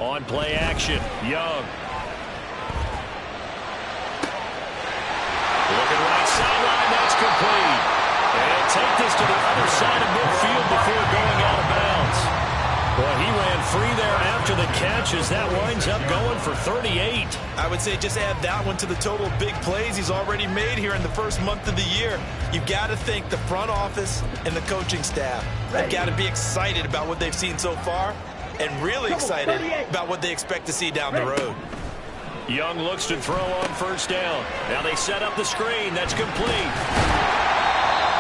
On play action, Young. Looking right sideline, that's complete. And take this to the other side of midfield before going out of bounds. Well, he ran free there after the catch as that winds up going for 38. I would say just add that one to the total of big plays he's already made here in the first month of the year. You've got to think the front office and the coaching staff have got to be excited about what they've seen so far and really excited about what they expect to see down the road. Young looks to throw on first down. Now they set up the screen. That's complete.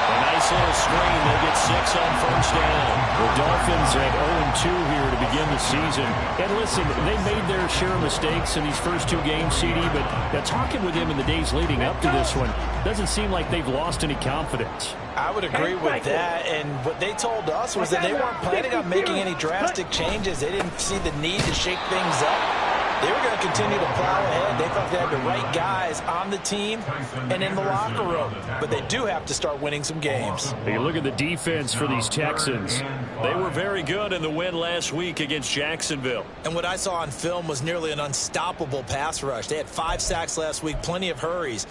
A nice little screen. They'll get 6 on first down. The Dolphins at 0-2 here to begin the season. And listen, they made their share of mistakes in these first 2 games, CD, but talking with them in the days leading up to this one, doesn't seem like they've lost any confidence. I would agree with that, and what they told us was that they weren't planning on making any drastic changes. They didn't see the need to shake things up. They were going to continue to plow ahead. They thought they had the right guys on the team and in the locker room. But they do have to start winning some games. You look at the defense for these Texans. They were very good in the win last week against Jacksonville. And what I saw on film was nearly an unstoppable pass rush. They had 5 sacks last week, plenty of hurries.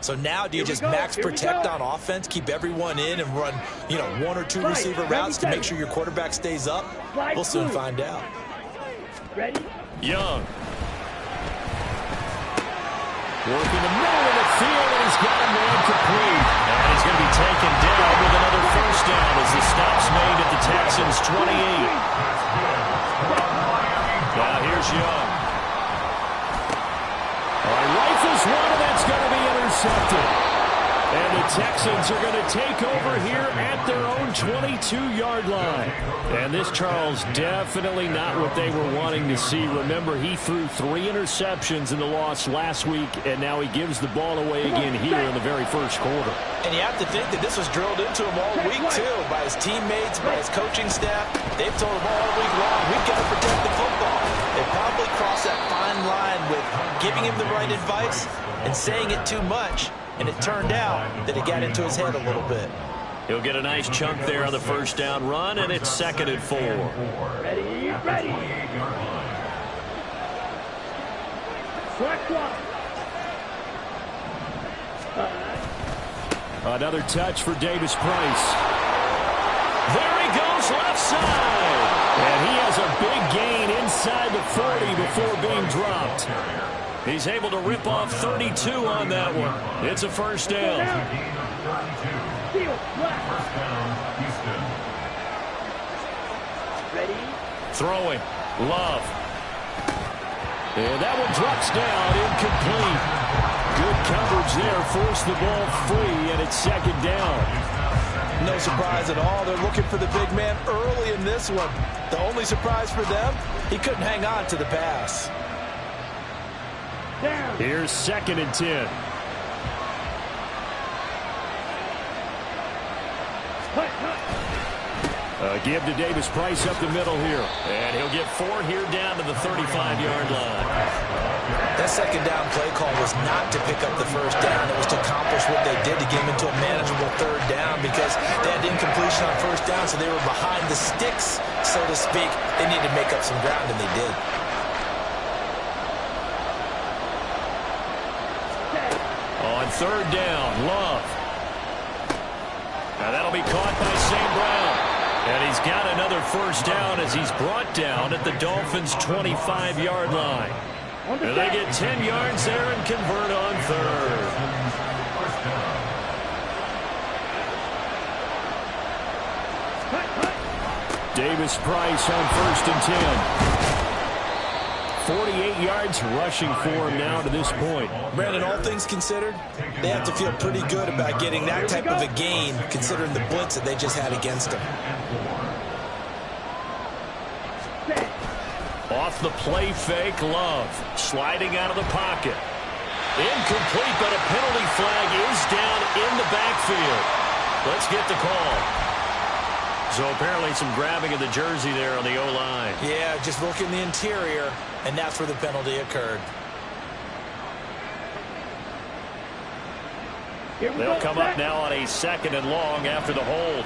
So now do you just max protect on offense, keep everyone in and run, 1 or 2 receiver routes to make sure your quarterback stays up? We'll soon find out. Ready? Young. Working the middle of the field, and he's got a man complete. And he's going to be taken down with another first down as the stop's made at the Texans' 28. Now here's Young. All right, rifles one, and that's going to be intercepted. And the Texans are going to take over here at their own 22-yard line. And this, Charles, definitely not what they were wanting to see. Remember, he threw 3 interceptions in the loss last week, and now he gives the ball away again here in the very first quarter. And you have to think that this was drilled into him all week, too, by his teammates, by his coaching staff. They've told him all week long, we've got to protect the football. They probably crossed that fine line with giving him the right advice and saying it too much. And it turned out that it got into his head a little bit. He'll get a nice chunk there on the first down run, and it's 2nd and 4. Ready, ready. Select one. Another touch for Davis Price. There he goes left side. And he has a big gain inside the 40 before being dropped. He's able to rip off 32 on that one. It's a first down. Ready? Throwing. Love. And that one drops down, incomplete. Good coverage there, forced the ball free, and it's 2nd down. No surprise at all. They're looking for the big man early in this one. The only surprise for them, he couldn't hang on to the pass. Down. Here's 2nd and 10. Give to Davis Price up the middle here. And he'll get 4 here down to the 35-yard line. That 2nd down play call was not to pick up the first down. It was to accomplish what they did to get him into a manageable 3rd down because they had incompletion on first down, so they were behind the sticks, so to speak. They needed to make up some ground, and they did. On 3rd down, Love. Now that'll be caught by St. Brown. And he's got another first down as he's brought down at the Dolphins' 25-yard line. And they get 10 yards there and convert on 3rd. Davis Price on 1st and 10. 48 yards rushing for him now to this point. Brandon, all things considered, they have to feel pretty good about getting that type of a gain considering the blitz that they just had against them. Off the play fake, Love. Sliding out of the pocket. Incomplete, but a penalty flag is down in the backfield. Let's get the call. So apparently some grabbing of the jersey there on the O-line. Yeah, just look in the interior, and that's where the penalty occurred. They'll come up now on a 2nd and long after the hold.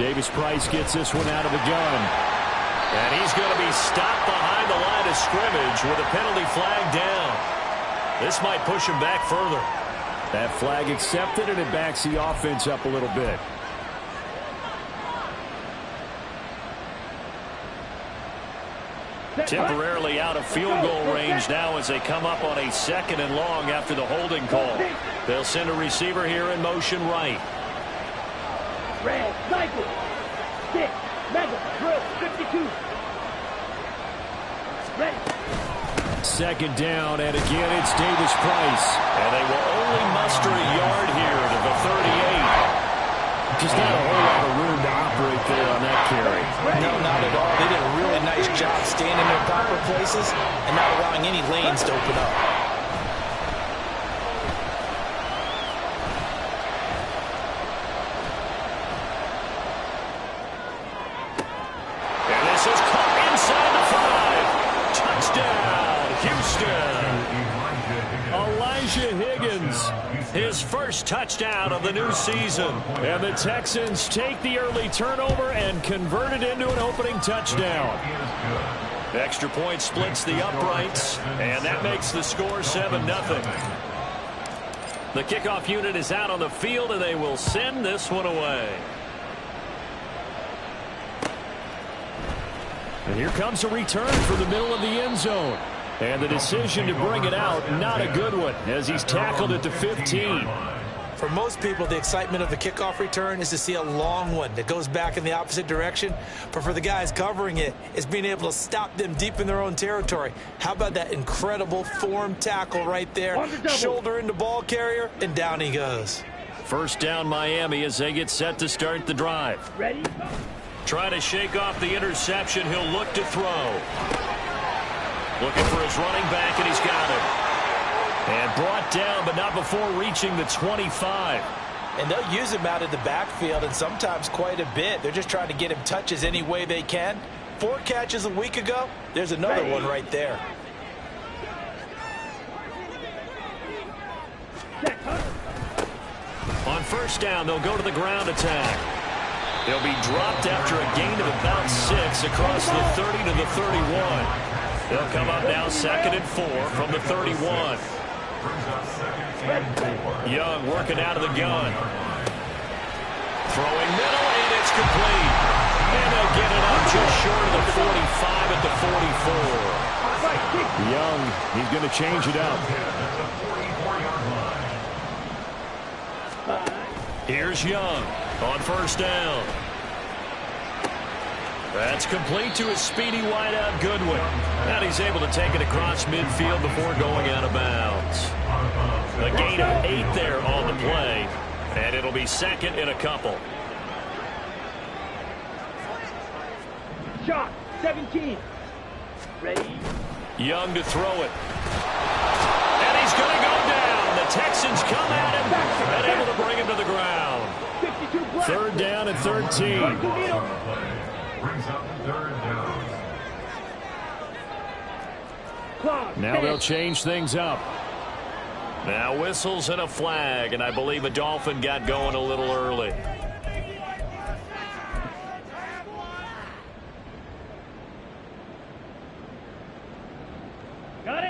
Davis Price gets this one out of the gun. And he's going to be stopped behind the line of scrimmage with a penalty flag down. This might push him back further. That flag accepted, and it backs the offense up a little bit. Temporarily out of field goal range now as they come up on a 2nd and long after the holding call. They'll send a receiver here in motion right. Red, cycle. 6, Mega, drill, 52. Ready. 2nd down, and again it's Davis Price. And they will only muster a yard here to the 38. Just not a whole lot of room to operate there on that carry. No, not at all. They did a really nice job staying in their proper places and not allowing any lanes to open up. And this is caught inside the 5. Touchdown, Houston. Elijah Higgins, his first touchdown of the new season. And the Texans take the early turnover and convert it into an opening touchdown. Extra point splits the uprights, and that makes the score 7-0. The kickoff unit is out on the field, and they will send this one away. And here comes a return for the middle of the end zone. And the decision to bring it out, not a good one, as he's tackled at the 15. For most people, the excitement of the kickoff return is to see a long one that goes back in the opposite direction. But for the guys covering it, it's being able to stop them deep in their own territory. How about that incredible form tackle right there? Shoulder into ball carrier, and down he goes. First down Miami as they get set to start the drive. Ready. Trying to shake off the interception. He'll look to throw. Looking for his running back, and he's got it. And brought down, but not before reaching the 25. And they'll use him out in the backfield, and sometimes quite a bit. They're just trying to get him touches any way they can. 4 catches a week ago. There's another one right there. On first down, they'll go to the ground attack. They'll be dropped after a gain of about 6 across the 30 to the 31. They'll come up now 2nd and 4 from the 31. Young working out of the gun. Throwing middle, and it's complete. And they'll get it up just short of the 45 at the 44. Young, he's going to change it up. Here's Young on first down. That's complete to his speedy wideout Goodwin. And he's able to take it across midfield before going out of bounds. A gain of 8 there on the play. And it'll be 2nd and a couple. Shot. 17. Ready. Young to throw it. And he's going to go down. The Texans come at him and able to bring him to the ground. 52 black. 3rd down and 13. Brings up the 3rd down. Now they'll change things up. Now whistles and a flag, and I believe a Dolphin got going a little early.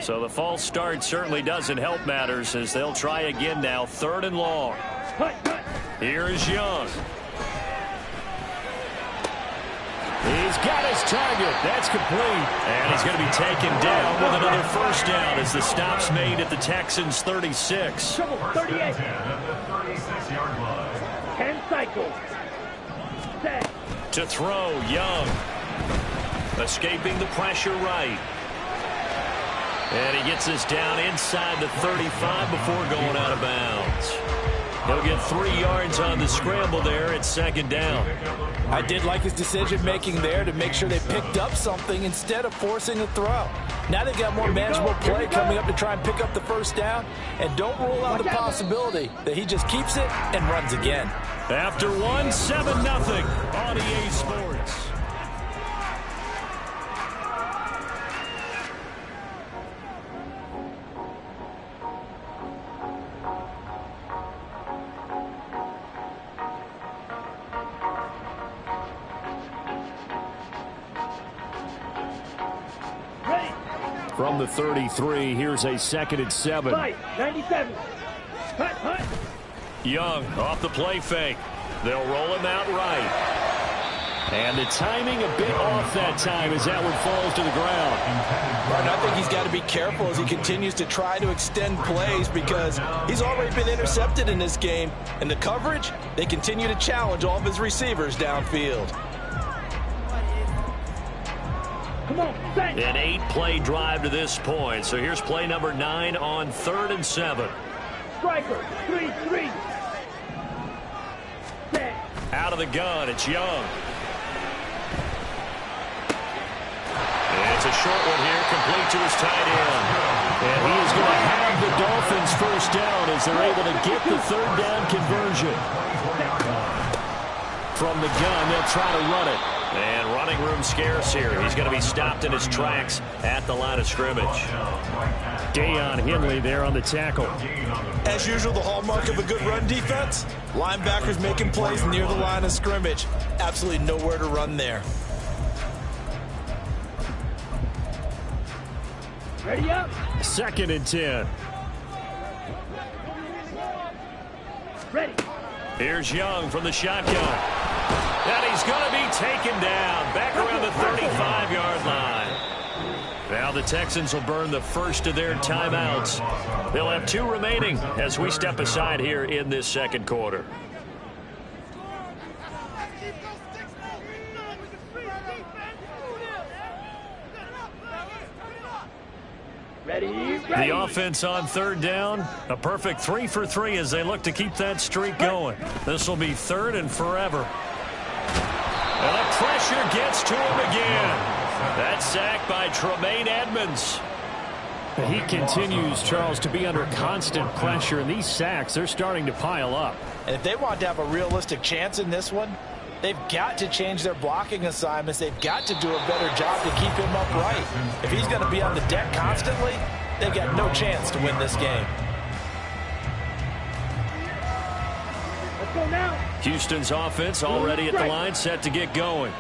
So the false start certainly doesn't help matters as they'll try again now, 3rd and long. Here is Young. He's got his target. That's complete. And he's going to be taken down with another first down as the stop's made at the Texans' 36. 38. 10 cycles. Set. To throw, Young. Escaping the pressure right. And he gets us down inside the 35 before going out of bounds. He'll get 3 yards on the scramble there at 2nd down. I did like his decision-making there to make sure they picked up something instead of forcing a throw. Now they've got more manageable play coming up to try and pick up the first down. And don't rule out the possibility that he just keeps it and runs again. After 1, 7-0 on EA Sports. From the 33, here's a 2nd and 7. Fight, 97. Hut, hut. Young off the play fake. They'll roll him out right. And the timing a bit off that time as that one falls to the ground. Martin, I think he's got to be careful as he continues to try to extend plays because he's already been intercepted in this game. And the coverage, they continue to challenge all of his receivers downfield. Come on, bang. An 8-play drive to this point. So here's play number 9 on 3rd and 7. Striker, 3-3. Set. Out of the gun, it's Young. It's a short one here, complete to his tight end. And he is going to have the Dolphins first down as they're able to get the 3rd down conversion. From the gun, they'll try to run it. And running room scarce here. He's going to be stopped in his tracks at the line of scrimmage. Deion Henley there on the tackle. As usual, the hallmark of a good run defense, linebackers making plays near the line of scrimmage. Absolutely nowhere to run there. Ready up. 2nd and 10. Ready. Here's Young from the shotgun. And he's going to be taken down back around the 35-yard line. Now the Texans will burn the first of their timeouts. They'll have 2 remaining as we step aside here in this 2nd quarter. Ready. The offense on 3rd down, a perfect 3 for 3 as they look to keep that streak going. This will be 3rd and forever. And the pressure gets to him again. That sack by Tremaine Edmonds. He continues, Charles, to be under constant pressure, and these sacks, they're starting to pile up. And if they want to have a realistic chance in this one, they've got to change their blocking assignments. They've got to do a better job to keep him upright. If he's going to be on the deck constantly, they've got no chance to win this game. Let's go now. Houston's offense already at the line, set to get going.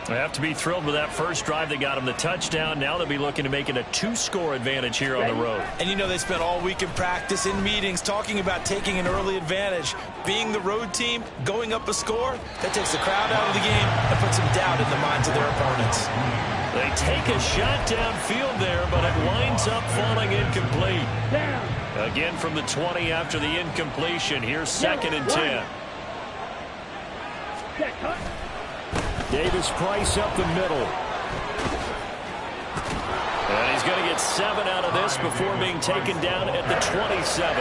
They have to be thrilled with that first drive. They got them the touchdown. Now they'll be looking to make it a 2-score advantage here on the road. And you know they spent all week in practice, in meetings, talking about taking an early advantage. Being the road team, going up a score, that takes the crowd out of the game and puts some doubt in the minds of their opponents. They take a shot downfield there, but it winds up falling incomplete. Down. Again from the 20 after the incompletion. Here's 2nd and 10. Set, cut. Davis Price up the middle. And he's going to get 7 out of this before being taken down at the 27.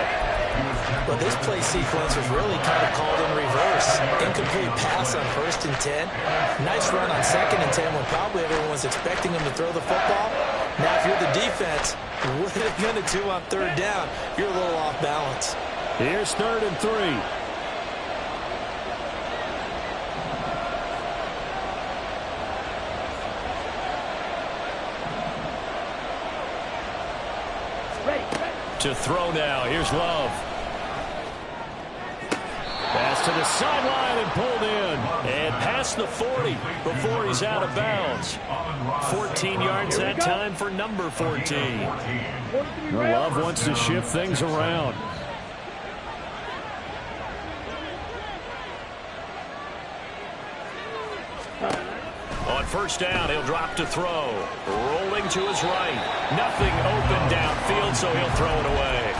But this play sequence was really kind of called in reverse. Incomplete pass on 1st and 10. Nice run on 2nd and 10 when probably everyone was expecting him to throw the football. Now, if you're the defense, what are they going to do on 3rd down? You're a little off balance. Here's 3rd and 3. To throw now. Here's Love. Pass to the sideline and pulled in. And past the 40 before he's out of bounds. 14 yards that time for number 14. Love wants to shift things around. On 1st down, he'll drop to throw. Rolling to his right. Nothing open downfield, so he'll throw it away.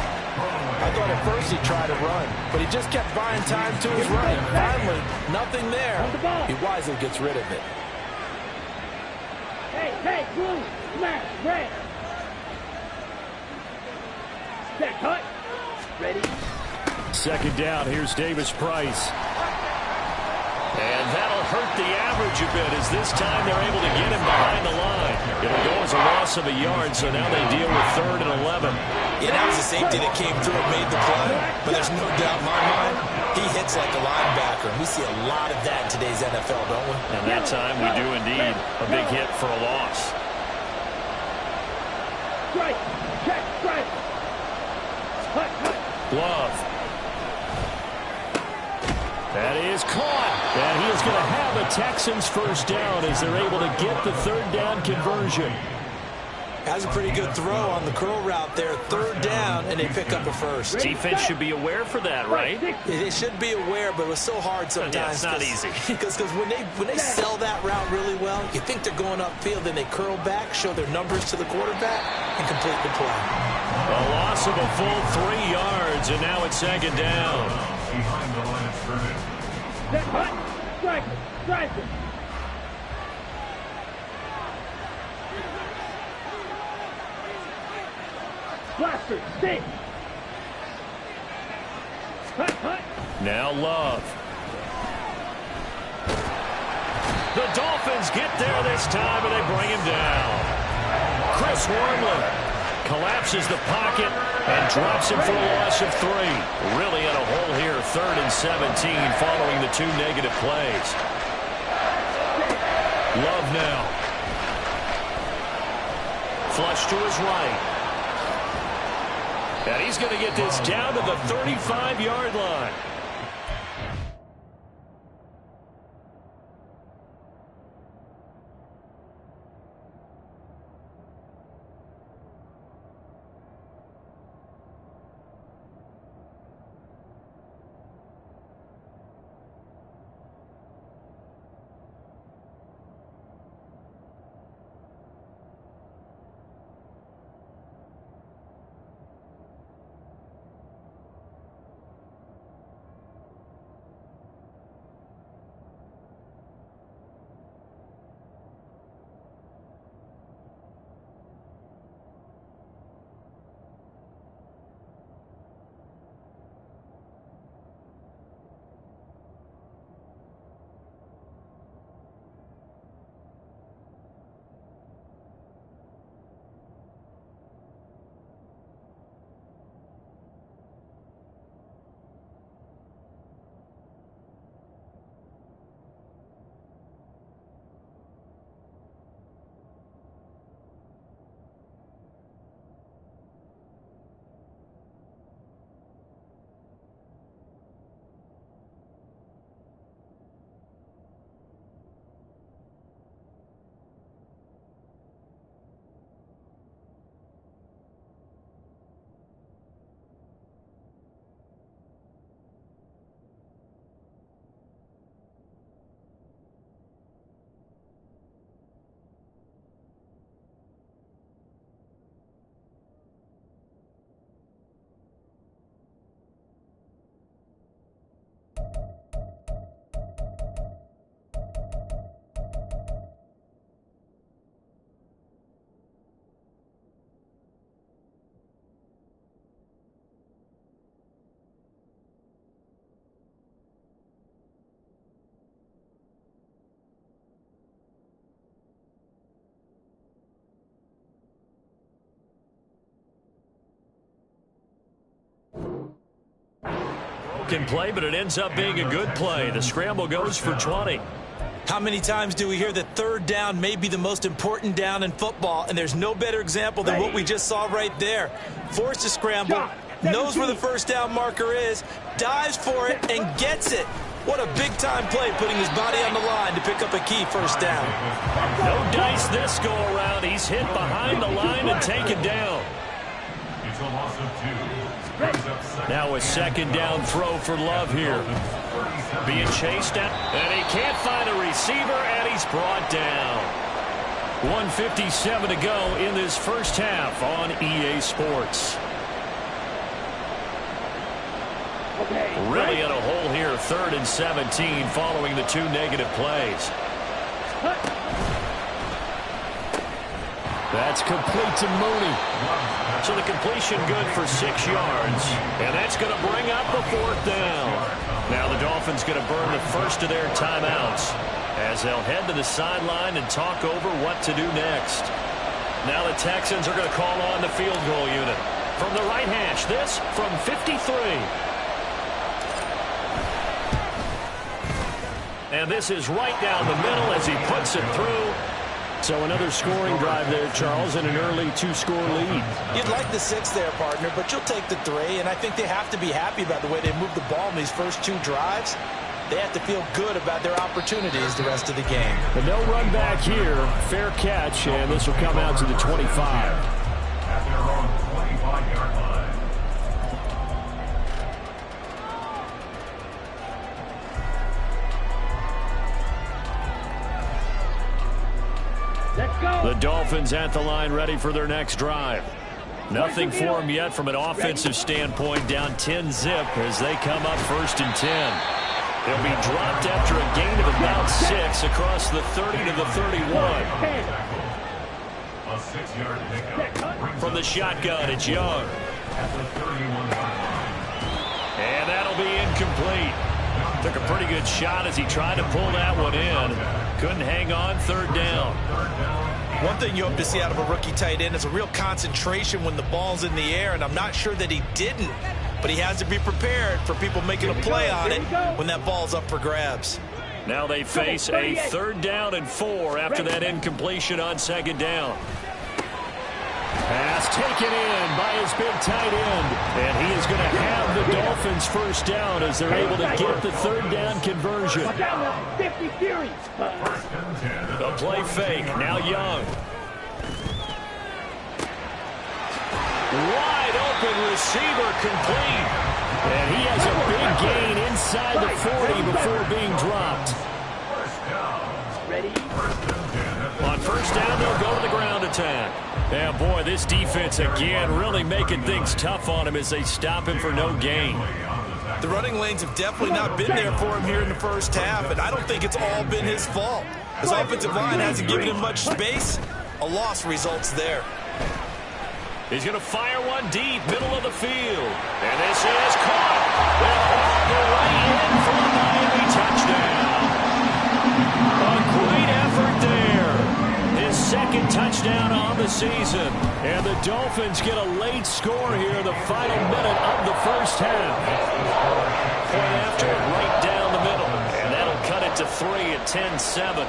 I thought at first he tried to run, but he just kept buying time to his right. Finally, nothing there. He wisely gets rid of it. Hey, blue, smash, red. Set, cut. Ready. 2nd down, here's Davis Price. And that'll hurt the average a bit as this time they're able to get him behind the line. It'll go as a loss of a yard, so now they deal with 3rd and 11. Yeah, that was the safety that came through and made the play. But there's no doubt in my mind, he hits like a linebacker. We see a lot of that in today's NFL, don't we? And that time we do indeed. A big hit for a loss. Strike. Check. Strike. Cut. Love. That is caught. And he is going to have a Texans first down as they're able to get the 3rd down conversion. Has a pretty good throw on the curl route there. 3rd down, and they pick up a first. Defense should be aware for that, right? They should be aware, but it was so hard sometimes. Yeah, it's not easy. Because when they sell that route really well, you think they're going upfield, then they curl back, show their numbers to the quarterback, and complete the play. A loss of a full 3 yards, and now it's 2nd down. Behind the line of scrimmage. Set, hut, strike it, strike it. Blaster, stay. Hut, hut. Now Love. The Dolphins get there this time, and they bring him down. Chris Wormley collapses the pocket and drops him for a loss of 3. Really in a hole here, 3rd and 17 following the 2 negative plays. Love now. Flush to his right. And he's going to get this down to the 35-yard line. Can play, but it ends up being a good play. The scramble goes for 20. How many times do we hear that 3rd down may be the most important down in football, and there's no better example than what we just saw right there. Forced to scramble, knows where the 1st down marker is, dives for it, and gets it. What a big-time play, putting his body on the line to pick up a key 1st down. No dice this go-around. He's hit behind the line and taken down. It's a loss of 2. Now a 2nd down throw for Love here. Being chased down, and he can't find a receiver, and he's brought down. 1:57 to go in this first half on EA Sports. Really in a hole here, 3rd and 17 following the 2 negative plays. That's complete to Mooney. So the completion good for 6 yards. And that's going to bring up the 4th down. Now the Dolphins going to burn the first of their timeouts as they'll head to the sideline and talk over what to do next. Now the Texans are going to call on the field goal unit. From the right hash, this from 53. And this is right down the middle as he puts it through. So another scoring drive there, Charles, and an early 2-score lead. You'd like the 6 there, partner, but you'll take the 3, and I think they have to be happy about the way they moved the ball in these first 2 drives. they have to feel good about their opportunities the rest of the game. But no run back here. Fair catch, and this will come out to the 25. At their own 25-yard line. Let's go. The Dolphins at the line ready for their next drive. Nothing for them yet from an offensive standpoint, down 10-zip as they come up 1st and 10. They'll be dropped after a gain of about 6 across the 30 to the 31. A 6-yard pickup. From the shotgun, it's Young. At the 31-yard line. And that'll be incomplete. Took a pretty good shot as he tried to pull that one in. Couldn't hang on, 3rd down. One thing you hope to see out of a rookie tight end is a real concentration when the ball's in the air, and I'm not sure that he didn't, but he has to be prepared for people making a play on it when that ball's up for grabs. Now they face a 3rd down and 4 after that incompletion on 2nd down. Pass taken in by his big tight end. And he is going to have the Dolphins 1st down as they're able to get the 3rd down conversion. 50 series. The play fake. Now Young. Wide open receiver complete. And he has a big gain inside the 40 before being dropped. Ready? On 1st down, they'll go to the ground attack. Yeah, boy, this defense again really making things tough on him as they stop him for no gain. The running lanes have definitely not been there for him here in the 1st half, and I don't think it's all been his fault. His offensive line hasn't given him much space. A loss results there. He's going to fire one deep, middle of the field. And this is caught. Well, all the way in for a Miami touchdown. A great effort there. His 2nd touchdown on the season. And the Dolphins get a late score here in the final minute of the 1st half. Point after it right down the middle. And that'll cut it to 3 at 10-7.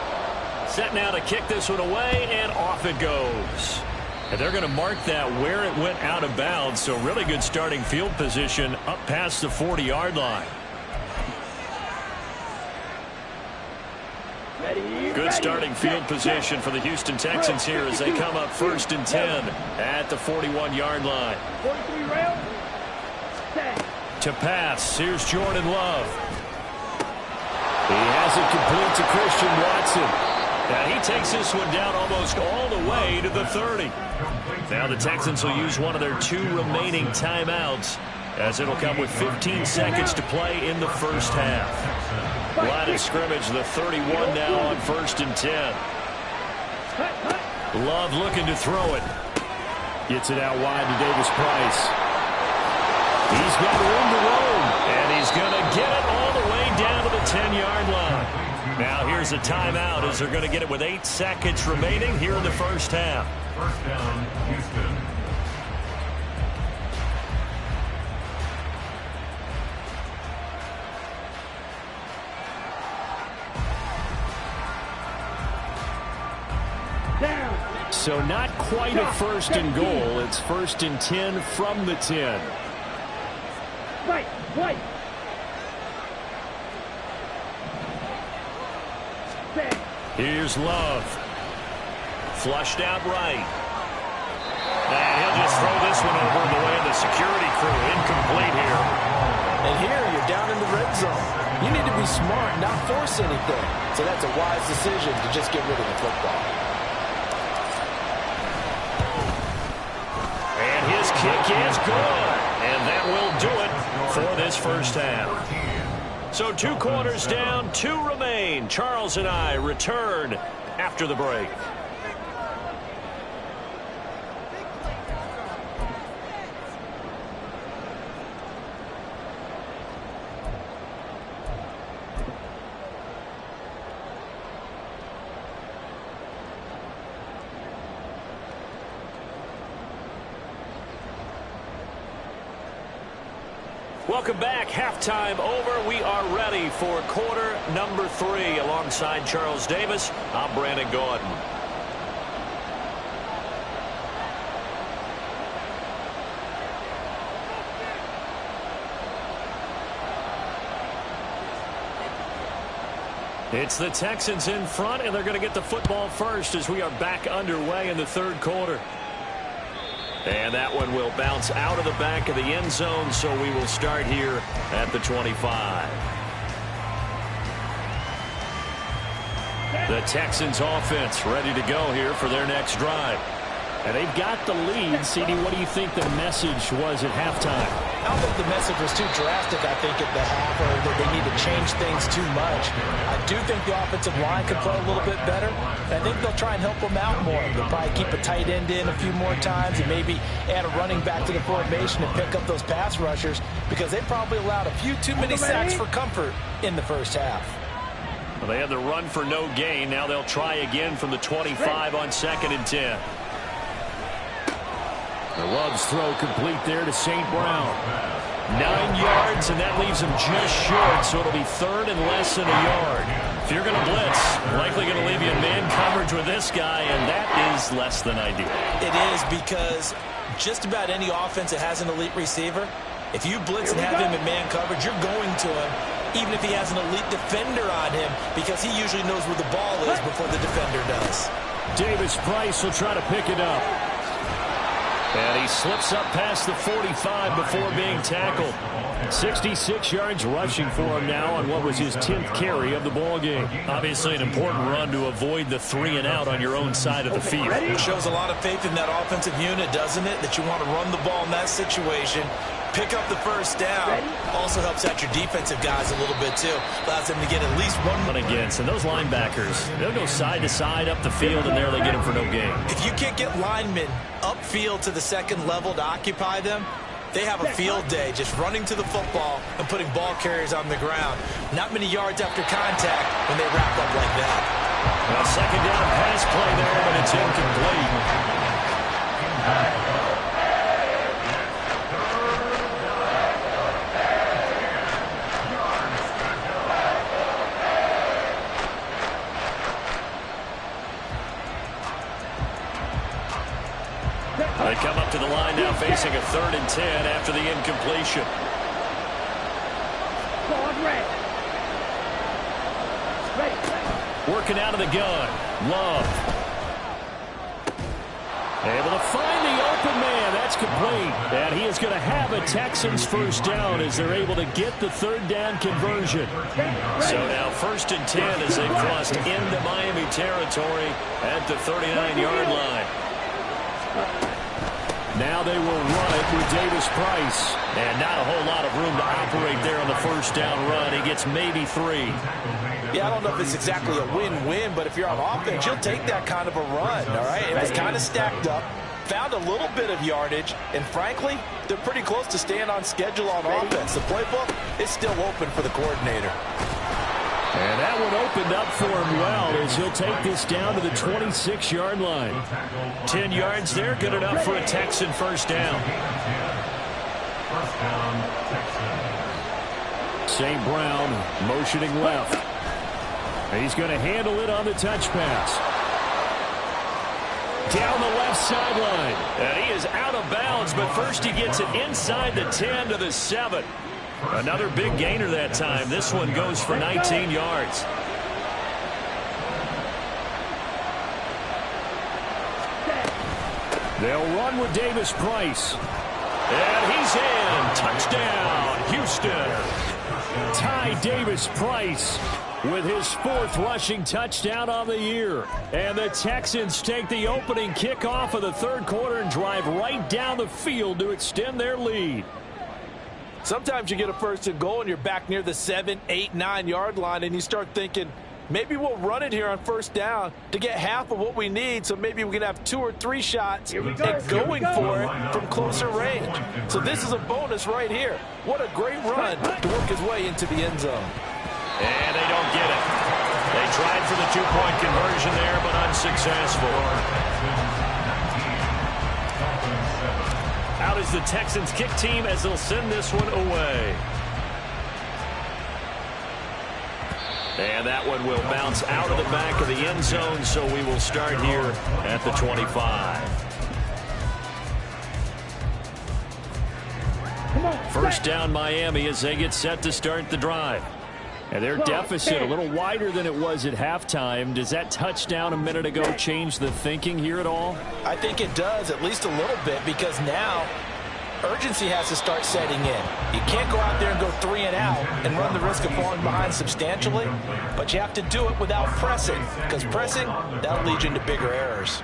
Set now to kick this one away, and off it goes. And they're going to mark that where it went out of bounds, so really good starting field position up past the 40-yard line. Good starting field position for the Houston Texans here as they come up 1st and 10 at the 41-yard line. 43 rail. To pass, here's Jordan Love. He has it complete to Christian Watson. Now he takes this one down almost all the way to the 30. Now the Texans will use one of their 2 remaining timeouts as it'll come with 15 seconds to play in the 1st half. Line of scrimmage, the 31 now on 1st and 10. Love looking to throw it. Gets it out wide to Davis Price. He's got room to roam, and he's going to get it all the way down to the 10-yard line. Now here's a timeout as they're going to get it with 8 seconds remaining here in the 1st half. 1st down, Houston. So not quite a 1st and goal. It's 1st and 10 from the 10. Right. Here's Love. Flushed out right. And he'll just throw this one over the way of the security crew. Incomplete here. And here you're down in the red zone. You need to be smart, not force anything. So that's a wise decision to just get rid of the football. And his kick is good. And that will do it for this 1st half. So 2 quarters down, 2 remain. Charles and I return after the break. Welcome back. Halftime over. We are ready for quarter number 3. Alongside Charles Davis, I'm Brandon Gordon. It's the Texans in front, and they're going to get the football first as we are back underway in the third quarter. And that one will bounce out of the back of the end zone, so we will start here at the 25. The Texans offense ready to go here for their next drive. And they've got the lead. CD, what do you think the message was at halftime? I don't think the message was too drastic, I think, at the half, or that they need to change things too much. I do think the offensive line could play a little bit better. I think they'll try and help them out more. They'll probably keep a tight end in a few more times and maybe add a running back to the formation and pick up those pass rushers, because they probably allowed a few too many sacks for comfort in the first half. Well, they had the run for no gain. Now they'll try again from the 25 on 2nd and 10. The Love's throw complete there to St. Brown. 9 yards, and that leaves him just short, so it'll be 3rd and less than a yard. If you're going to blitz, likely going to leave you in man coverage with this guy, and that is less than ideal. It is, because just about any offense that has an elite receiver, if you blitz and have him in man coverage, you're going to him, even if he has an elite defender on him, because he usually knows where the ball is before the defender does. Davis Price will try to pick it up. And he slips up past the 45 before being tackled. 66 yards rushing for him now on what was his 10th carry of the ball game. Obviously an important run to avoid the 3 and out on your own side of the field. It shows a lot of faith in that offensive unit, doesn't it? That you want to run the ball in that situation, pick up the first down. Also helps out your defensive guys a little bit too. Allows them to get at least one against. And those linebackers, they'll go side to side up the field, and there they get him for no gain. If you can't get linemen upfield to the second level to occupy them, they have a field day just running to the football and putting ball carriers on the ground. Not many yards after contact when they wrap up like that. Well, 2nd down pass play there, but it's incomplete. They come up to the line now facing a 3rd and 10 after the incompletion. Working out of the gun. Love. Able to find the open man. That's complete. And he is going to have a Texans first down as they're able to get the 3rd down conversion. So now 1st and 10 as they've crossed into Miami territory at the 39-yard line. Now they will run it with Davis Price. And not a whole lot of room to operate there on the first down run. He gets maybe 3. Yeah, I don't know if it's exactly a win-win, but if you're on offense, you'll take that kind of a run, all right? It was kind of stacked up, found a little bit of yardage, and frankly, they're pretty close to staying on schedule on offense. The playbook is still open for the coordinator. And that one opened up for him well as he'll take this down to the 26-yard line. 10 yards there, good enough for a Texan first down. St. Brown motioning left. He's going to handle it on the touch pass. Down the left sideline. And he is out of bounds, but first he gets it inside the 10 to the 7. Another big gainer that time. This one goes for 19 yards. They'll run with Davis Price. And he's in. Touchdown, Houston. Ty Davis Price with his 4th rushing touchdown on the year. And the Texans take the opening kickoff of the 3rd quarter and drive right down the field to extend their lead. Sometimes you get a 1st and goal and you're back near the 7, 8, 9-yard line, and you start thinking, maybe we'll run it here on 1st down to get half of what we need, so maybe we can have 2 or 3 shots and going for it from closer range. So this is a bonus right here. What a great run to work his way into the end zone. And they don't get it. They tried for the 2-point conversion there, but unsuccessful. Out is the Texans kick team as they'll send this one away. And that one will bounce out of the back of the end zone, so we will start here at the 25. First down Miami as they get set to start the drive. And their deficit a little wider than it was at halftime. Does that touchdown a minute ago change the thinking here at all? I think it does, at least a little bit, because now urgency has to start setting in. You can't go out there and go 3 and out and run the risk of falling behind substantially, but you have to do it without pressing, because pressing, that'll lead you into bigger errors.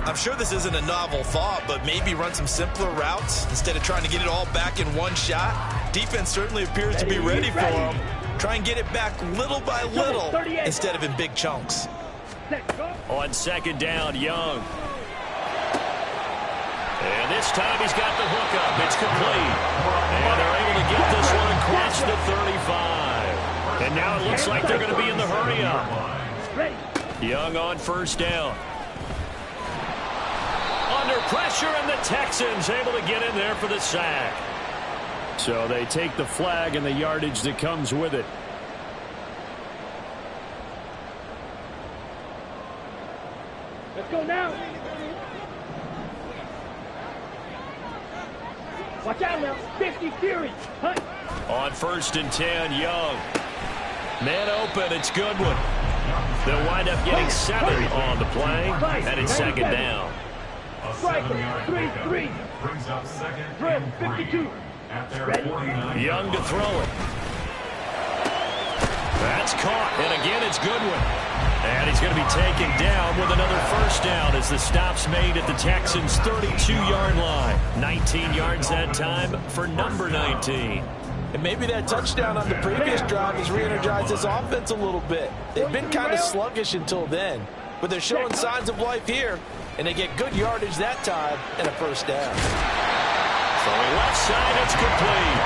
I'm sure this isn't a novel thought, but maybe run some simpler routes instead of trying to get it all back in one shot. Defense certainly appears to be ready for them. Try and get it back little by little instead of in big chunks. On second down, Young. And this time he's got the hook up. It's complete. And they're able to get this one across the 35. And now it looks like they're going to be in the hurry up. Young on first down. Under pressure, and the Texans able to get in there for the sack. So they take the flag and the yardage that comes with it. Let's go now. Watch out now. 50 Fury. Hunt. On first and 10, Young. Man open, it's Goodwin. They'll wind up getting 7 on the play, and it's second down. Striker, 3-3. Brings up second. Drill, 52. Ready? Young to throw it. That's caught, and again it's Goodwin. And he's going to be taken down with another first down as the stop's made at the Texans' 32-yard line. 19 yards that time for number 19. And maybe that touchdown on the previous drive has re-energized this offense a little bit. They've been kind of sluggish until then, but they're showing signs of life here, and they get good yardage that time and a first down. From the left side, it's complete.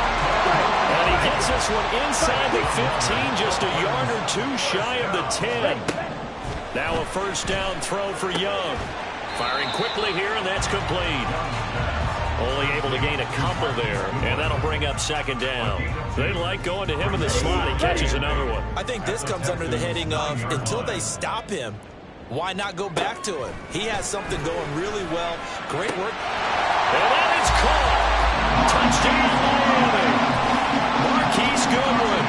And he gets this one inside the 15, just a yard or two shy of the 10. Now a first down throw for Young. Firing quickly here, and that's complete. Only able to gain a couple there, and that'll bring up second down. They like going to him in the slot. He catches another one. I think this comes under the heading of until they stop him, why not go back to him? He has something going really well. Great work. And that is caught. Touchdown, Miami. Marquise Goodwin.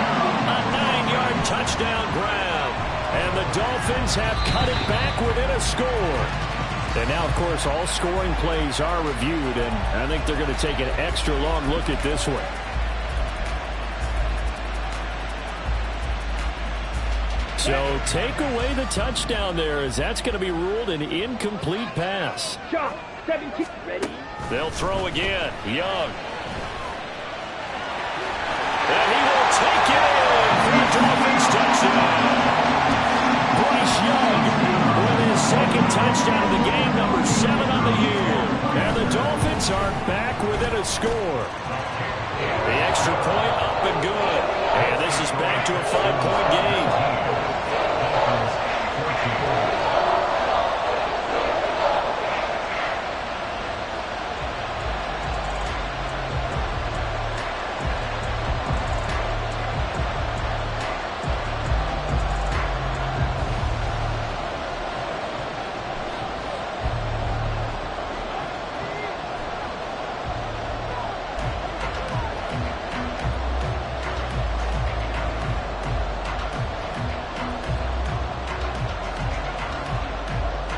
A 9-yard touchdown grab. And the Dolphins have cut it back within a score. And now, of course, all scoring plays are reviewed, and I think they're going to take an extra long look at this one. So take away the touchdown there, as that's going to be ruled an incomplete pass. Shot, 17, ready. They'll throw again. Young. And he will take it in for the Dolphins touchdown. Bryce Young with his second touchdown of the game, number 7 on the year. And the Dolphins are back within a score. The extra point up and good. And this is back to a 5-point game.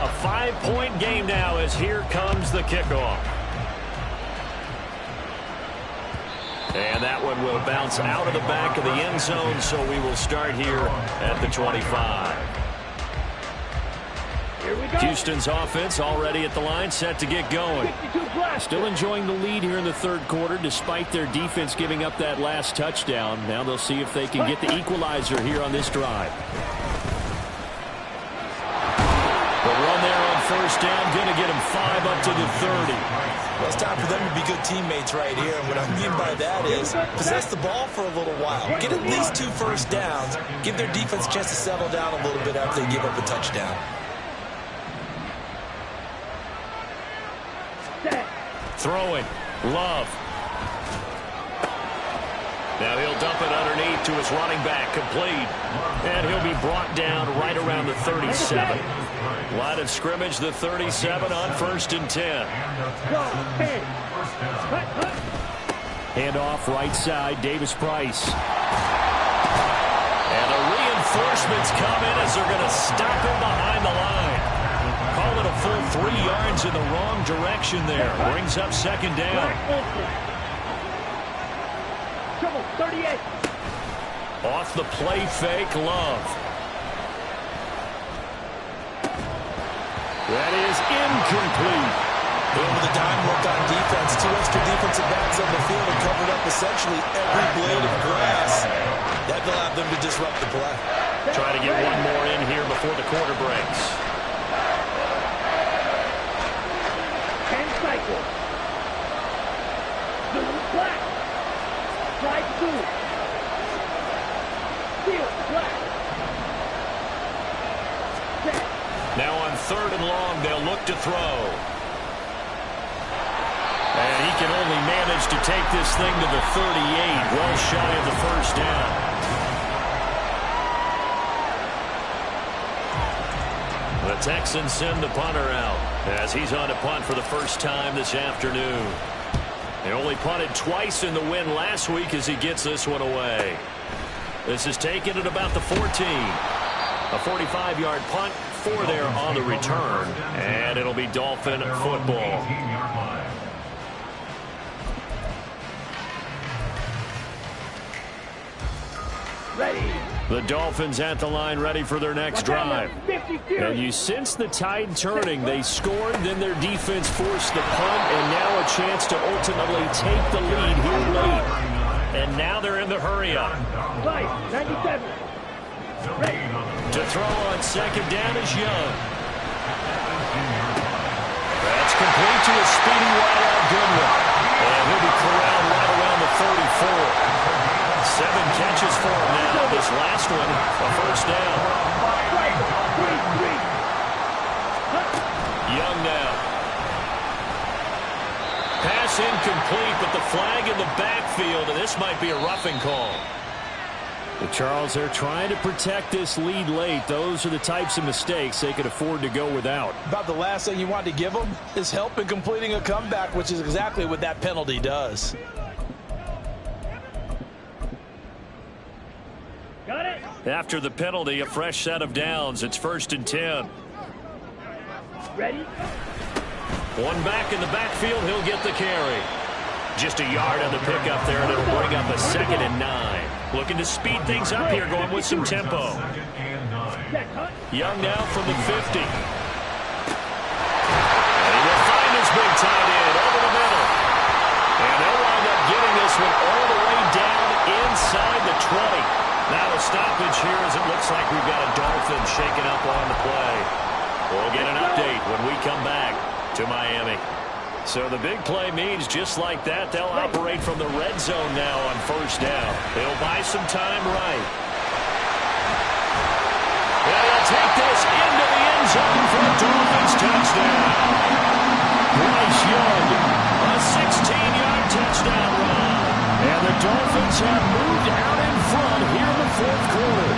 A 5-point game now as here comes the kickoff. And that one will bounce out of the back of the end zone, so we will start here at the 25. Here we go. Houston's offense already at the line, set to get going. 52 blast. Still enjoying the lead here in the third quarter, despite their defense giving up that last touchdown. Now they'll see if they can get the equalizer here on this drive. The run there on first down, going to get him 5 up to the 30. Well, it's time for them to be good teammates right here. And what I mean by that is possess the ball for a little while. Get at least 2 first downs. Give their defense a chance to settle down a little bit after they give up a touchdown. Throwing. Love. Now he'll dump it underneath to his running back, complete. And he'll be brought down right around the 37. Line of scrimmage, the 37 on first and 10. Hand off right side, Davis Price. And the reinforcements come in as they're going to stop him behind the line. Call it a full 3 yards in the wrong direction there. Brings up second down. Trouble, 38. Off the play fake, Love. That is incomplete. Over the dime look on defense. 2 extra defensive backs on the field and covered up essentially every blade of grass. That allowed them to disrupt the play. Try to get one more in here before the quarter breaks. 10 cycles. Blue, black. Strike blue. Steel, black. Set. Now on 3rd and long, they'll look to throw. And he can only manage to take this thing to the 38, well shy of the first down. The Texans send the punter out as he's on to punt for the first time this afternoon. They only punted twice in the win last week as he gets this one away. This is taken at about the 14. A 45-yard punt, 4 there on the return, and it'll be Dolphin football. Ready. The Dolphins at the line, ready for their next drive. 52. And you sense the tide turning. They scored, then their defense forced the punt, and now a chance to ultimately take the lead here late. And now they're in the hurry-up. 97. Ready. To throw on second down is Young. That's complete to a speedy wide-out Goodwin. And he'll be corralled right around the 34. 7 catches for him now. This last one, a first down. Young now. Pass incomplete, but the flag in the backfield, and this might be a roughing call. Charles, they're trying to protect this lead late. Those are the types of mistakes they could afford to go without. About the last thing you want to give them is help in completing a comeback, which is exactly what that penalty does. Got it. After the penalty, a fresh set of downs. It's 1st and 10. Ready. One back in the backfield. He'll get the carry. Just a yard on the pickup there, and it'll bring up a 2nd and 9. Looking to speed things up here, going with some tempo. Young now from the 50. And he will find his big tight end over the middle. And they'll wind up getting this one all the way down inside the 20. Now a stoppage here as it looks like we've got a Dolphin shaking up on the play. We'll get an update when we come back to Miami. So the big play means just like that, they'll operate from the red zone now on 1st down. They'll buy some time right. And he'll take this into the end zone for a Dolphins touchdown. Bryce Young, a 16-yard touchdown run. And the Dolphins have moved out in front here in the 4th quarter.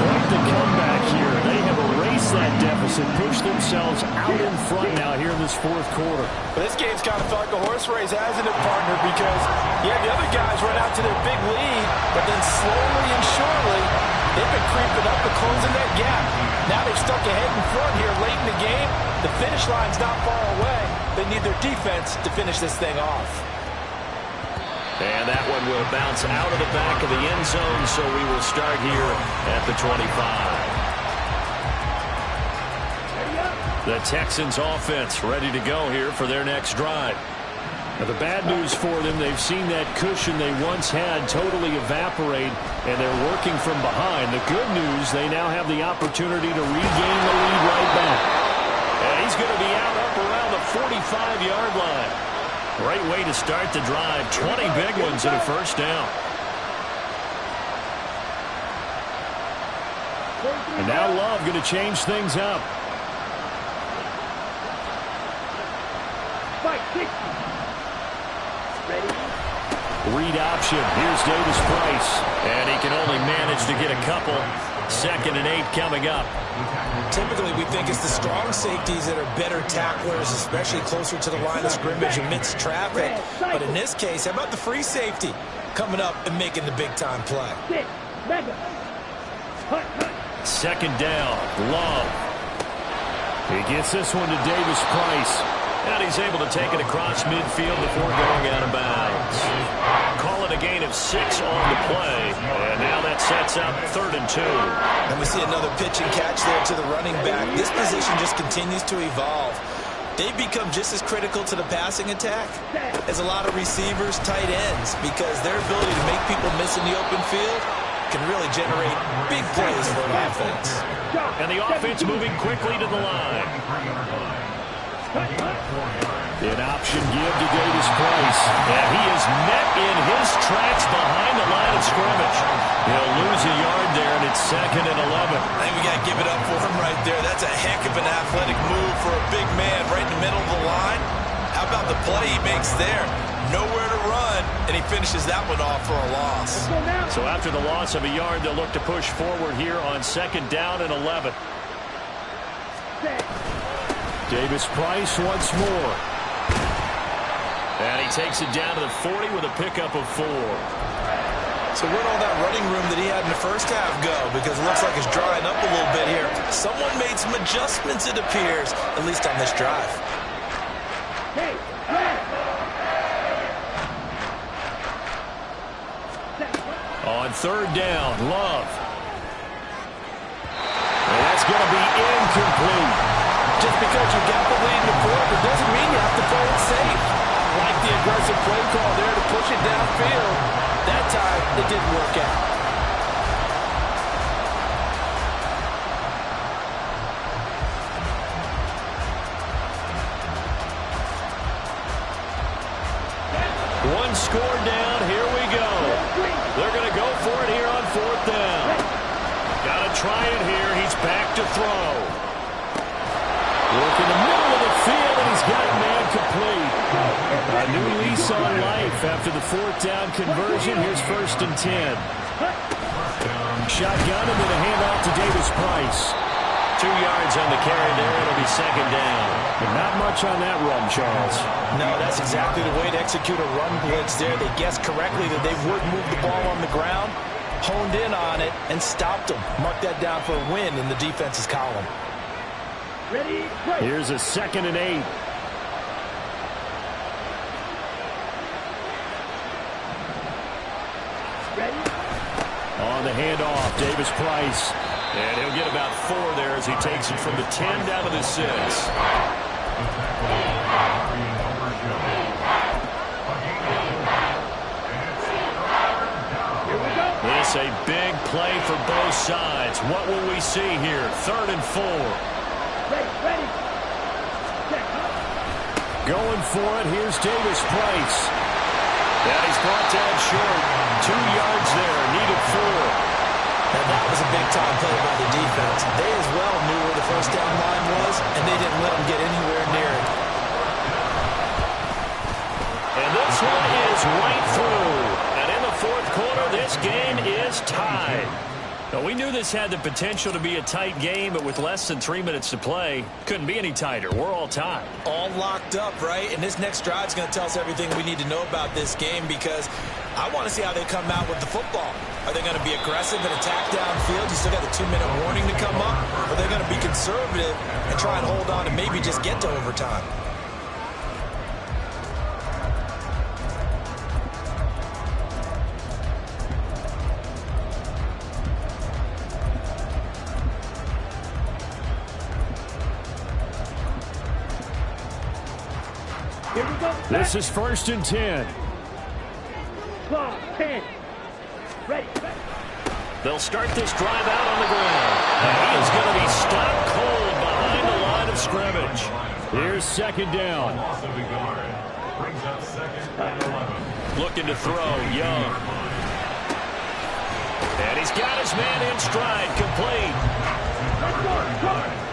Quite the comeback here. They have erased that deficit, pushed themselves out in front now here in this 4th quarter. But this game's kind of felt like a horse race, hasn't it, partner? Because, yeah, the other guys run out to their big lead, but then slowly and surely, they've been creeping up and closing that gap. Now they've stuck ahead in front here late in the game. The finish line's not far away. They need their defense to finish this thing off. And that one will bounce out of the back of the end zone, so we will start here at the 25. The Texans offense ready to go here for their next drive. Now the bad news for them, they've seen that cushion they once had totally evaporate, and they're working from behind. The good news, they now have the opportunity to regain the lead right back. And he's going to be out up around the 45-yard line. Great way to start the drive. 20 big ones and a first down. And now Love going to change things up. Read option. Here's Davis Price. And he can only manage to get a couple. 2nd and 8 coming up. Typically, we think it's the strong safeties that are better tacklers, especially closer to the line of scrimmage amidst traffic. But in this case, how about the free safety coming up and making the big-time play? Mega. Hut, hut. Second down, Love. He gets this one to Davis Price. And he's able to take it across midfield before going out of bounds. Call it a gain of 6 on the play. And now that sets up 3rd and 2. And we see another pitch and catch there to the running back. This position just continues to evolve. They've become just as critical to the passing attack as a lot of receivers, tight ends, because their ability to make people miss in the open field can really generate big plays for an offense. And the offense moving quickly to the line. An option give to Davis Price. And he is met in his tracks behind the line of scrimmage. He'll lose a yard there, and it's 2nd and 11. I think we got to give it up for him right there. That's a heck of an athletic move for a big man right in the middle of the line. How about the play he makes there? Nowhere to run, and he finishes that one off for a loss. So after the loss of a yard, they'll look to push forward here on 2nd down and 11. Davis Price once more. And he takes it down to the 40 with a pickup of 4. So where'd all that running room that he had in the first half go? Because it looks like it's drying up a little bit here. Someone made some adjustments, it appears, at least on this drive. Hey, On 3rd down, Love. And that's going to be incomplete. Just because you got the lead in the fourth, it doesn't mean you have to play it safe. Like the aggressive play call there to push it downfield. That time, it didn't work out. One score down, here we go. They're going to go for it here on 4th down. Got to try it here. He's back to throw. Look in the middle of the field, and he's got a man complete. A new lease on life after the 4th down conversion. Here's 1st and 10. Shotgun and then a handoff to Davis Price. 2 yards on the carry there. It'll be 2nd down. But not much on that run, Charles. No, that's exactly the way to execute a run blitz there. They guessed correctly that they would move the ball on the ground, honed in on it, and stopped them. Mark that down for a win in the defense's column. ready, break. Here's a 2nd and 8. Ready? On the handoff, Davis Price. And he'll get about 4 there as he takes it from the 10 down to the 6. This a big play for both sides. What will we see here? 3rd and 4. Ready. Set. Going for it. Here's Davis Price. And he's brought down short. 2 yards there. Needed 4. Now that was a big-time play by the defense. They as well knew where the first down line was, and they didn't let them get anywhere near it. And this one is right through. And in the 4th quarter, this game is tied. Now, we knew this had the potential to be a tight game, but with less than 3 minutes to play, couldn't be any tighter. We're all tied. All locked up, right? And this next drive is going to tell us everything we need to know about this game, because I want to see how they come out with the football. Are they going to be aggressive and attack downfield? You still got the 2-minute warning to come up. Or are they going to be conservative and try and hold on and maybe just get to overtime? Here we go. This is 1st and 10. Clock, 10. Ready. They'll start this drive out on the ground. And he is going to be stopped cold behind the line of scrimmage. Here's 2nd down. Looking to throw, Young. And he's got his man in stride, complete. Let's go.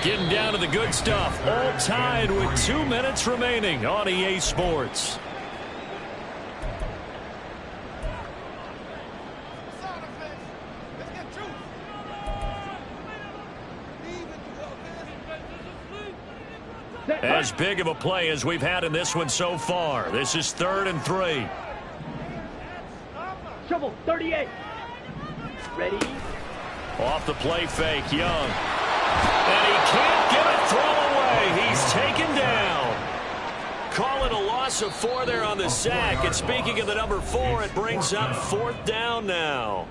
Getting down to the good stuff. All tied with 2 minutes remaining on EA Sports. As big of a play as we've had in this one so far. This is 3rd and 3. Trouble 38. Ready? Off the play fake, Young. And he can't get a throw away. He's taken down. Calling a loss of 4 there on the sack. And speaking of the number 4, it brings up 4th down now.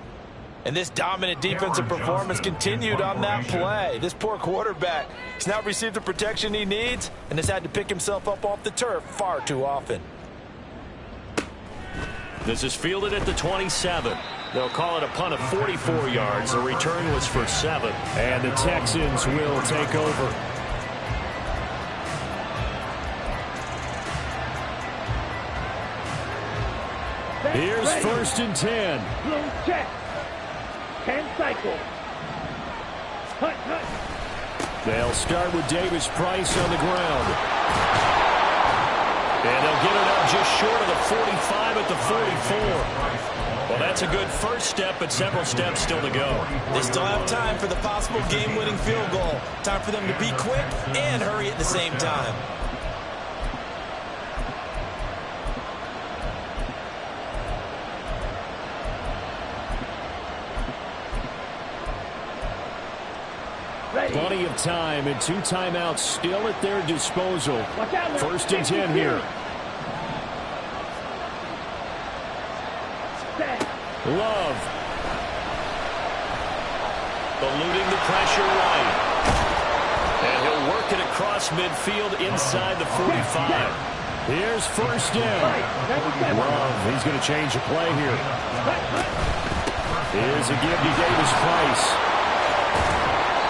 And this dominant defensive performance continued on that play. This poor quarterback has now received the protection he needs and has had to pick himself up off the turf far too often. This is fielded at the 27. They'll call it a punt of 44 yards. The return was for 7. And the Texans will take over. Here's Ready. 1st and 10. Blue check. 10 cycle. Hut, hut. They'll start with Davis Price on the ground. And they'll get it up just short of the 45 at the 44. Well, that's a good first step, but several steps still to go. They still have time for the possible game-winning field goal. Time for them to be quick and hurry at the same time. Ready. Plenty of time and 2 timeouts still at their disposal. Watch out, 1st and 10 here. Set. Love. Eluding the pressure right. And he'll work it across midfield inside the 45. Here's 1st down. Love, he's going to change the play here. Here's a give to Davis Price.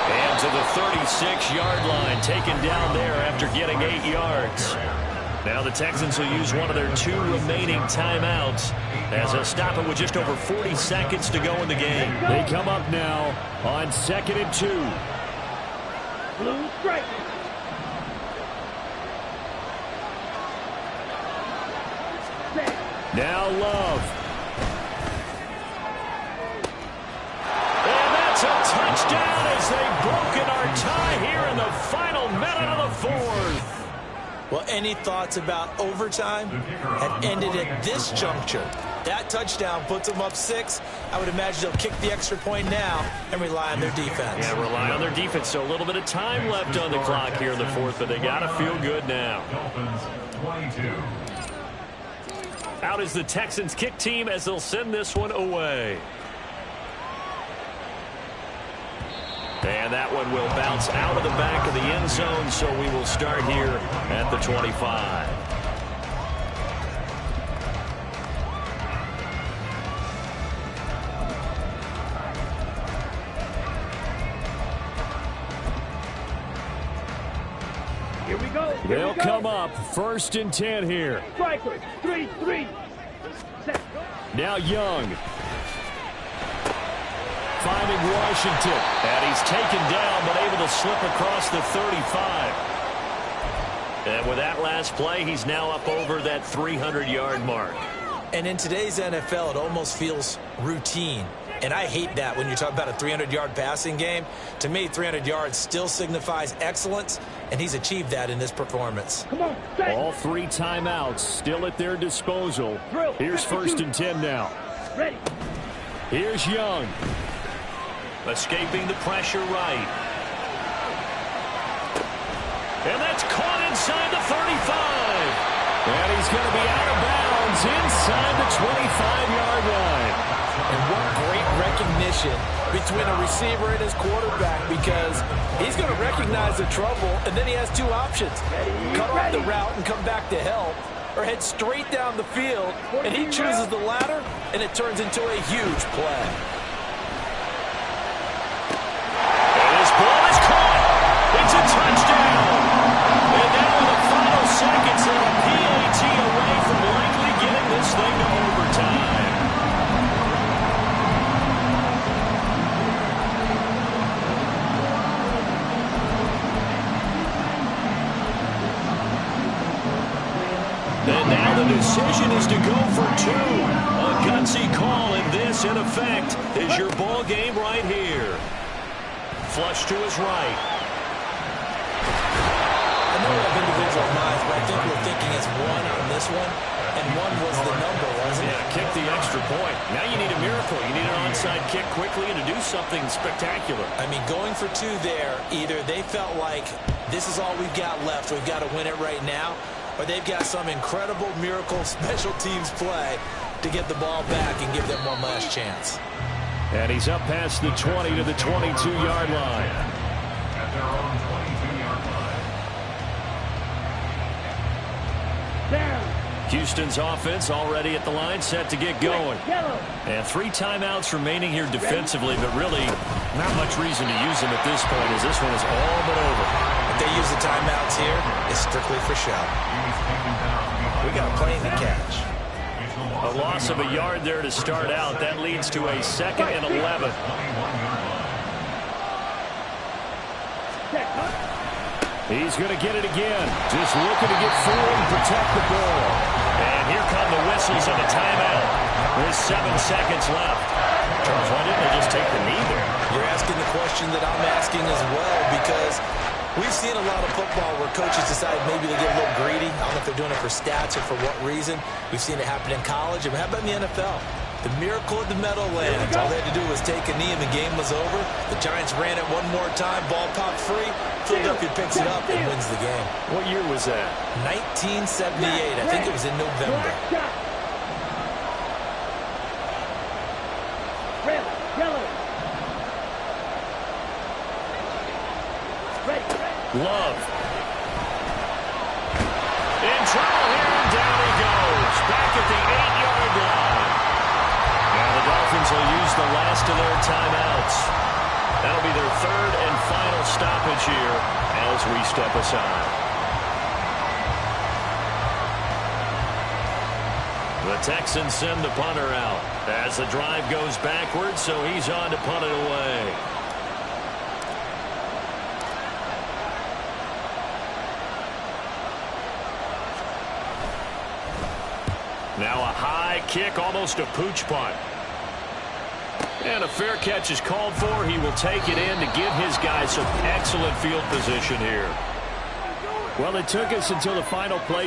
And to the 36-yard line, taken down there after getting 8 yards. Now the Texans will use one of their 2 remaining timeouts as they'll stop it with just over 40 seconds to go in the game. They come up now on 2nd and 2. Blue strike. Set. Now Love. A touchdown as they've broken our tie here in the final minute of the 4th. Well, any thoughts about overtime have ended at this juncture. That touchdown puts them up 6. I would imagine they'll kick the extra point now and rely on their defense. Yeah, rely on their defense. So a little bit of time left on the clock here in the 4th, but they got to feel good now. Out is the Texans kick team as they'll send this one away. And that one will bounce out of the back of the end zone, so we will start here at the 25. Here we go. Here They'll we go. come up 1st and 10 here. Strikers. 3-3. Set. Now Young. Finding Washington. And he's taken down, but able to slip across the 35. And with that last play, he's now up over that 300-yard mark. And in today's NFL, it almost feels routine. And I hate that when you talk about a 300-yard passing game. To me, 300 yards still signifies excellence, and he's achieved that in this performance. Come on. Set. All 3 timeouts still at their disposal. Drill. Here's 1st and 10 now. Ready. Here's Young. Escaping the pressure right. And that's caught inside the 35. And he's going to be out of bounds inside the 25-yard line. And what great recognition between a receiver and his quarterback, because he's going to recognize the trouble, and then he has 2 options. Cut off the route and come back to help, or head straight down the field, and he chooses the latter, and it turns into a huge play. Ball is caught. It's a touchdown. And now in the final seconds, they're a PAT away from likely getting this thing to overtime. And now the decision is to go for 2. A gutsy call, and this, in effect, is your ball game right here. Flush to his right. I know we have individual minds, but I think we're thinking as one on this one. and one was the number, wasn't it? Yeah, kick the extra point. Now you need a miracle. You need an onside kick quickly and to do something spectacular. I mean, going for two there, either they felt like this is all we've got left, we've got to win it right now, or they've got some incredible miracle special teams play to get the ball back and give them one last chance. And he's up past the 20 to the 22-yard line. At their own 22-yard line. Down. Houston's offense already at the line, set to get going. Yellow. And 3 timeouts remaining here defensively, but really not much reason to use them at this point as this one is all but over. If they use the timeouts here, it's strictly for show. We got plenty to catch. A loss of a yard there to start out. That leads to a 2nd and 11. He's going to get it again. Just looking to get forward and protect the ball. And here come the whistles of a timeout. With 7 seconds left. Charles, why didn't they just take the knee there? You're asking the question that I'm asking as well, because we've seen a lot of football where coaches decide maybe they get a little greedy. I don't know if they're doing it for stats or for what reason. We've seen it happen in college. And how about in the NFL? The miracle of the Meadowlands. All they had to do was take a knee and the game was over. The Giants ran it one more time. Ball popped free. Philadelphia picks it up and wins the game. What year was that? 1978. I think it was in November. Red. Yellow. Red. Love. In trouble here, and down he goes. Back at the 8-yard line. Now the Dolphins will use the last of their timeouts. That'll be their 3rd and final stoppage here as we step aside. The Texans send the punter out as the drive goes backwards, so he's on to punt it away. Now a high kick, almost a pooch punt. And a fair catch is called for. He will take it in to give his guys some excellent field position here. Well, it took us until the final play.